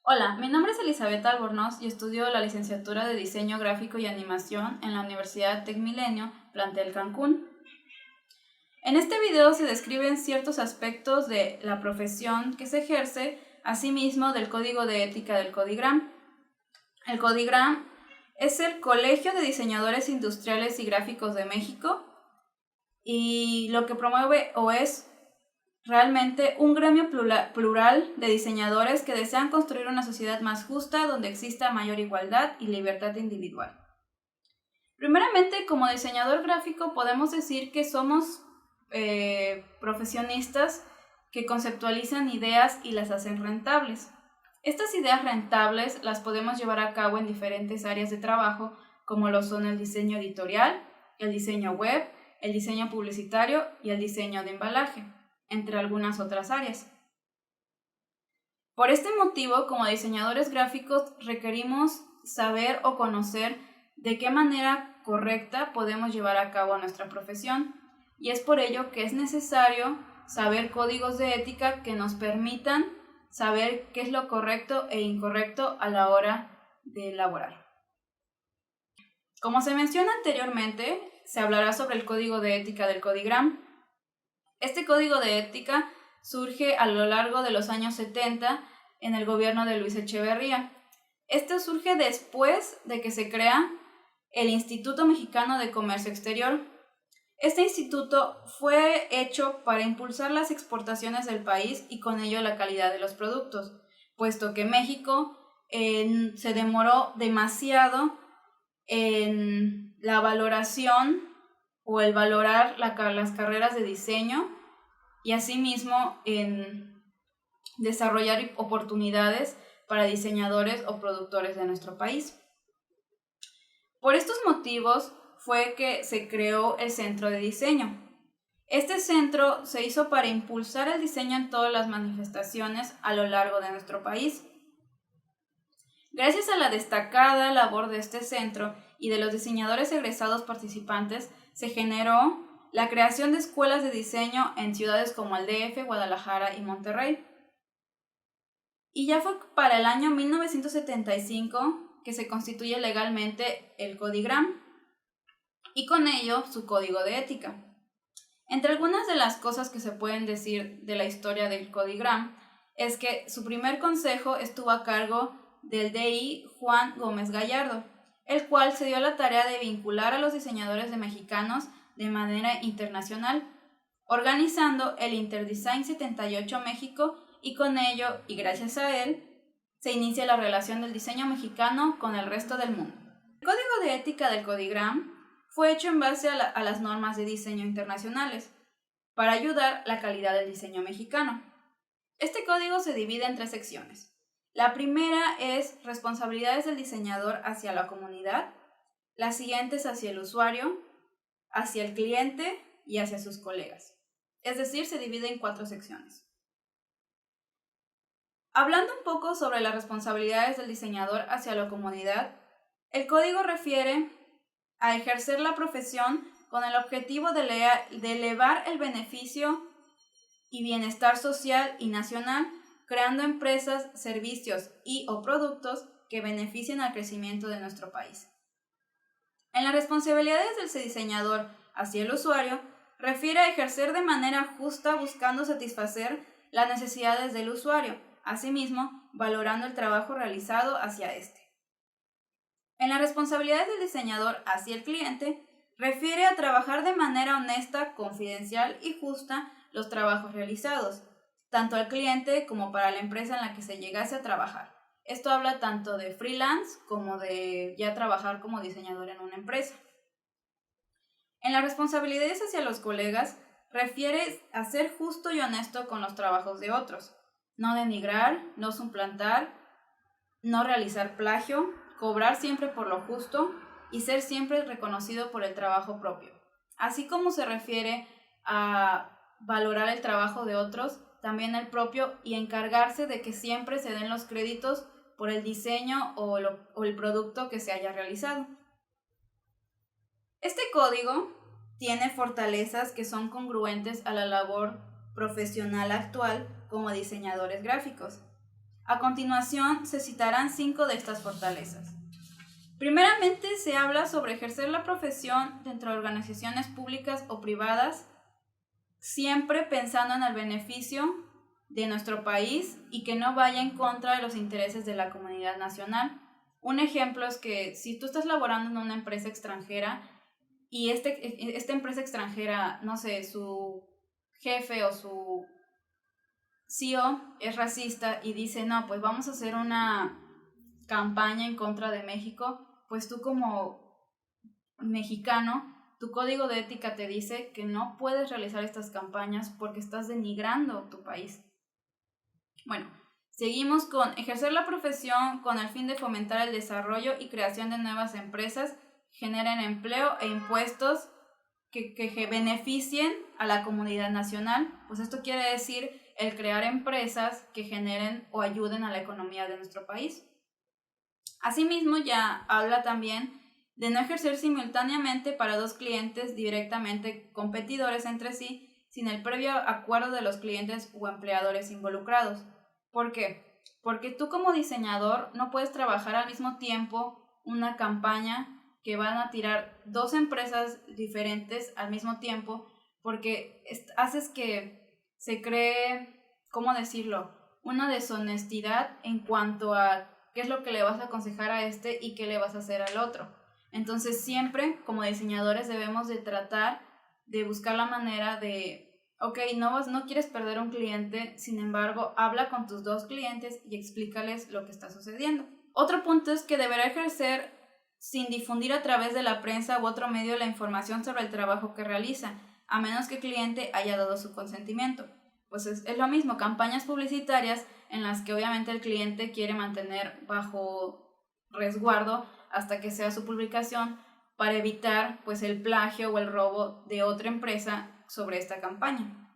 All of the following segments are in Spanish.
Hola, mi nombre es Elizabeth Albornoz y estudio la licenciatura de Diseño Gráfico y Animación en la Universidad TecMilenio, plantel Cancún. En este video se describen ciertos aspectos de la profesión que se ejerce, asimismo del Código de Ética del Codigram. El Codigram es el Colegio de Diseñadores Industriales y Gráficos de México y lo que promueve o es realmente un gremio plural de diseñadores que desean construir una sociedad más justa donde exista mayor igualdad y libertad individual. Primeramente, como diseñador gráfico podemos decir que somos profesionistas que conceptualizan ideas y las hacen rentables. Estas ideas rentables las podemos llevar a cabo en diferentes áreas de trabajo, como lo son el diseño editorial, el diseño web, el diseño publicitario y el diseño de embalaje, entre algunas otras áreas. Por este motivo, como diseñadores gráficos, requerimos saber o conocer de qué manera correcta podemos llevar a cabo nuestra profesión, y es por ello que es necesario saber códigos de ética que nos permitan saber qué es lo correcto e incorrecto a la hora de elaborar. Como se menciona anteriormente, se hablará sobre el código de ética del Codigram. Este código de ética surge a lo largo de los años 70 en el gobierno de Luis Echeverría. Esto surge después de que se crea el Instituto Mexicano de Comercio Exterior. Este instituto fue hecho para impulsar las exportaciones del país y con ello la calidad de los productos, puesto que México se demoró demasiado en la valoración o el valorar las carreras de diseño y asimismo en desarrollar oportunidades para diseñadores o productores de nuestro país. Por estos motivos fue que se creó el Centro de Diseño. Este centro se hizo para impulsar el diseño en todas las manifestaciones a lo largo de nuestro país. Gracias a la destacada labor de este centro y de los diseñadores egresados participantes, se generó la creación de escuelas de diseño en ciudades como el DF, Guadalajara y Monterrey. Y ya fue para el año 1975 que se constituye legalmente el Codigram y con ello su código de ética. Entre algunas de las cosas que se pueden decir de la historia del Codigram es que su primer consejo estuvo a cargo del DI Juan Gómez Gallardo, el cual se dio la tarea de vincular a los diseñadores de mexicanos de manera internacional, organizando el Interdesign 78 México y con ello, y gracias a él, se inicia la relación del diseño mexicano con el resto del mundo. El código de ética del Codigram fue hecho en base a las normas de diseño internacionales para ayudar la calidad del diseño mexicano. Este código se divide en 3 secciones. La primera es responsabilidades del diseñador hacia la comunidad, la siguiente es hacia el usuario, hacia el cliente y hacia sus colegas. Es decir, se divide en 4 secciones. Hablando un poco sobre las responsabilidades del diseñador hacia la comunidad, el código refiere a ejercer la profesión con el objetivo de elevar el beneficio y bienestar social y nacional, creando empresas, servicios y o productos que beneficien al crecimiento de nuestro país. En las responsabilidades del diseñador hacia el usuario, refiere a ejercer de manera justa buscando satisfacer las necesidades del usuario, asimismo valorando el trabajo realizado hacia éste. En las responsabilidades del diseñador hacia el cliente, refiere a trabajar de manera honesta, confidencial y justa los trabajos realizados, tanto al cliente como para la empresa en la que se llegase a trabajar. Esto habla tanto de freelance como de ya trabajar como diseñador en una empresa. En las responsabilidades hacia los colegas, refiere a ser justo y honesto con los trabajos de otros, no denigrar, no suplantar, no realizar plagio, cobrar siempre por lo justo y ser siempre reconocido por el trabajo propio. Así como se refiere a valorar el trabajo de otros, también el propio y encargarse de que siempre se den los créditos por el diseño o el producto que se haya realizado. Este código tiene fortalezas que son congruentes a la labor profesional actual como diseñadores gráficos. A continuación se citarán 5 de estas fortalezas. Primeramente se habla sobre ejercer la profesión dentro de organizaciones públicas o privadas, siempre pensando en el beneficio de nuestro país y que no vaya en contra de los intereses de la comunidad nacional. Un ejemplo es que si tú estás laborando en una empresa extranjera y esta empresa extranjera, no sé, su jefe o su CEO es racista y dice, no, pues vamos a hacer una campaña en contra de México, pues tú como mexicano, tu código de ética te dice que no puedes realizar estas campañas porque estás denigrando tu país. Bueno, seguimos con ejercer la profesión con el fin de fomentar el desarrollo y creación de nuevas empresas, generen empleo e impuestos que beneficien a la comunidad nacional. Pues esto quiere decir el crear empresas que generen o ayuden a la economía de nuestro país. Asimismo, ya habla también de no ejercer simultáneamente para 2 clientes directamente competidores entre sí, sin el previo acuerdo de los clientes o empleadores involucrados. ¿Por qué? Porque tú como diseñador no puedes trabajar al mismo tiempo una campaña que van a tirar 2 empresas diferentes al mismo tiempo, porque haces que se cree, ¿cómo decirlo?, una deshonestidad en cuanto a qué es lo que le vas a aconsejar a este y qué le vas a hacer al otro. Entonces siempre como diseñadores debemos de tratar de buscar la manera de, ok, no quieres perder un cliente, sin embargo, habla con tus 2 clientes y explícales lo que está sucediendo. Otro punto es que deberá ejercer sin difundir a través de la prensa u otro medio la información sobre el trabajo que realiza, a menos que el cliente haya dado su consentimiento. Pues es lo mismo, campañas publicitarias en las que obviamente el cliente quiere mantener bajo resguardo hasta que sea su publicación para evitar pues el plagio o el robo de otra empresa sobre esta campaña.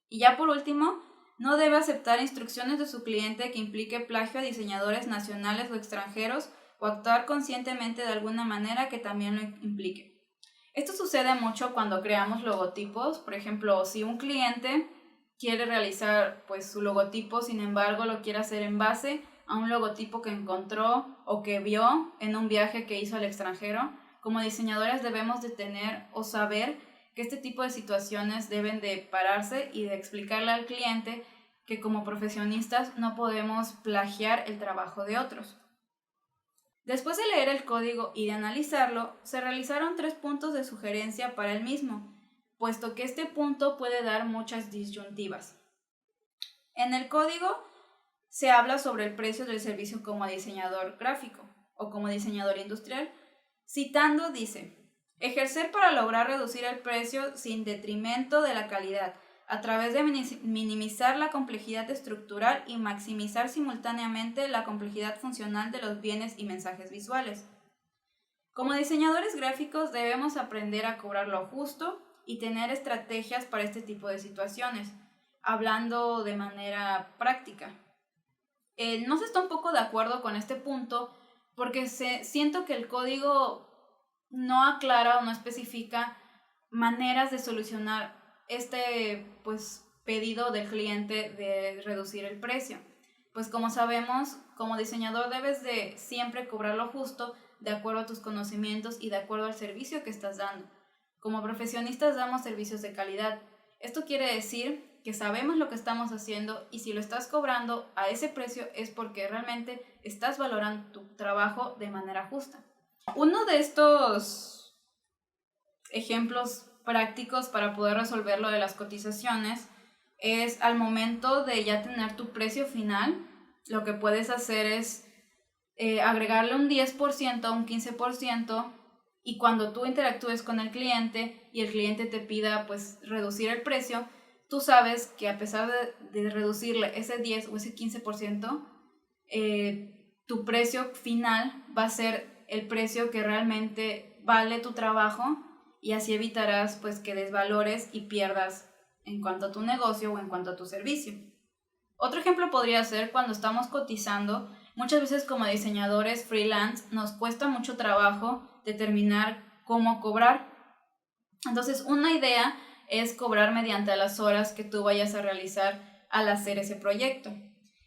Y ya por último, no debe aceptar instrucciones de su cliente que implique plagio a diseñadores nacionales o extranjeros o actuar conscientemente de alguna manera que también lo implique. Esto sucede mucho cuando creamos logotipos. Por ejemplo, si un cliente quiere realizar pues su logotipo, sin embargo lo quiere hacer en base a un logotipo que encontró o que vio en un viaje que hizo al extranjero, como diseñadores debemos de tener o saber que este tipo de situaciones deben de pararse y de explicarle al cliente que como profesionistas no podemos plagiar el trabajo de otros. Después de leer el código y de analizarlo, se realizaron 3 puntos de sugerencia para el mismo, puesto que este punto puede dar muchas disyuntivas. En el código se habla sobre el precio del servicio como diseñador gráfico o como diseñador industrial. Citando dice, ejercer para lograr reducir el precio sin detrimento de la calidad, a través de minimizar la complejidad estructural y maximizar simultáneamente la complejidad funcional de los bienes y mensajes visuales. Como diseñadores gráficos debemos aprender a cobrar lo justo y tener estrategias para este tipo de situaciones, hablando de manera práctica. No se está un poco de acuerdo con este punto porque siento que el código no aclara o no especifica maneras de solucionar este pedido del cliente de reducir el precio. Pues como sabemos, como diseñador debes de siempre cobrar lo justo de acuerdo a tus conocimientos y de acuerdo al servicio que estás dando. Como profesionistas damos servicios de calidad. Esto quiere decir que sabemos lo que estamos haciendo y si lo estás cobrando a ese precio es porque realmente estás valorando tu trabajo de manera justa. Uno de estos ejemplos prácticos para poder resolver lo de las cotizaciones es al momento de ya tener tu precio final, lo que puedes hacer es agregarle un 10%, un 15%, y cuando tú interactúes con el cliente y el cliente te pida pues reducir el precio, tú sabes que a pesar de reducirle ese 10 o ese 15%, tu precio final va a ser el precio que realmente vale tu trabajo y así evitarás pues que desvalores y pierdas en cuanto a tu negocio o en cuanto a tu servicio. Otro ejemplo podría ser cuando estamos cotizando. Muchas veces como diseñadores freelance nos cuesta mucho trabajo determinar cómo cobrar. Entonces una idea es cobrar mediante las horas que tú vayas a realizar al hacer ese proyecto.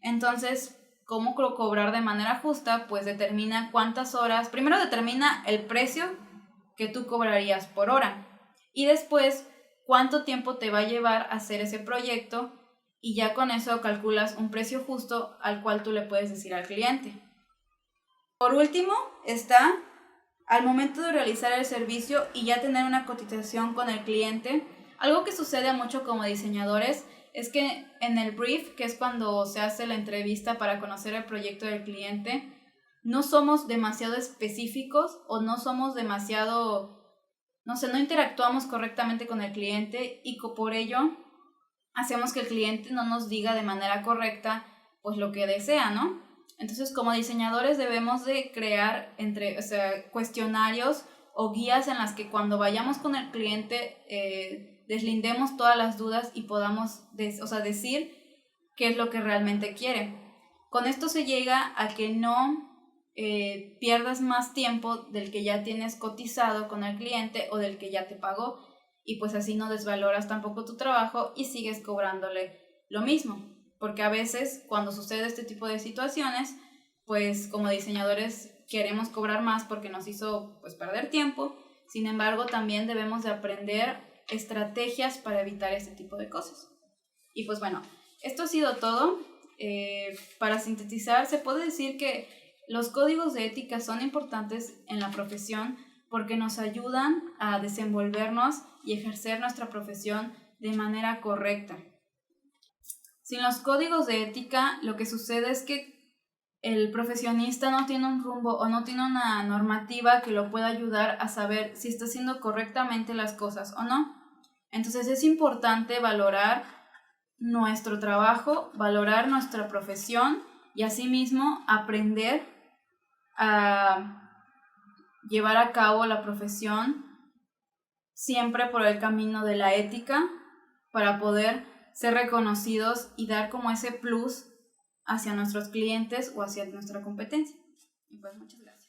Entonces, ¿cómo cobrar de manera justa? Pues determina cuántas horas, primero determina el precio que tú cobrarías por hora y después cuánto tiempo te va a llevar hacer ese proyecto y ya con eso calculas un precio justo al cual tú le puedes decir al cliente. Por último está al momento de realizar el servicio y ya tener una cotización con el cliente. Algo que sucede mucho como diseñadores es que en el brief, que es cuando se hace la entrevista para conocer el proyecto del cliente, no somos demasiado específicos o no somos demasiado, no interactuamos correctamente con el cliente y por ello hacemos que el cliente no nos diga de manera correcta pues lo que desea, ¿no? Entonces, como diseñadores debemos de crear cuestionarios o guías en las que cuando vayamos con el cliente deslindemos todas las dudas y podamos decir qué es lo que realmente quiere. Con esto se llega a que no pierdas más tiempo del que ya tienes cotizado con el cliente o del que ya te pagó y pues así no desvaloras tampoco tu trabajo y sigues cobrándole lo mismo. Porque a veces cuando sucede este tipo de situaciones, pues como diseñadores queremos cobrar más porque nos hizo pues perder tiempo. Sin embargo, también debemos de aprender estrategias para evitar este tipo de cosas. Y pues bueno, esto ha sido todo. Para sintetizar, se puede decir que los códigos de ética son importantes en la profesión porque nos ayudan a desenvolvernos y ejercer nuestra profesión de manera correcta. Sin los códigos de ética, lo que sucede es que el profesionista no tiene un rumbo o no tiene una normativa que lo pueda ayudar a saber si está haciendo correctamente las cosas o no. Entonces es importante valorar nuestro trabajo, valorar nuestra profesión y asimismo aprender a llevar a cabo la profesión siempre por el camino de la ética para poder ser reconocidos y dar como ese plus hacia nuestros clientes o hacia nuestra competencia. Y pues muchas gracias.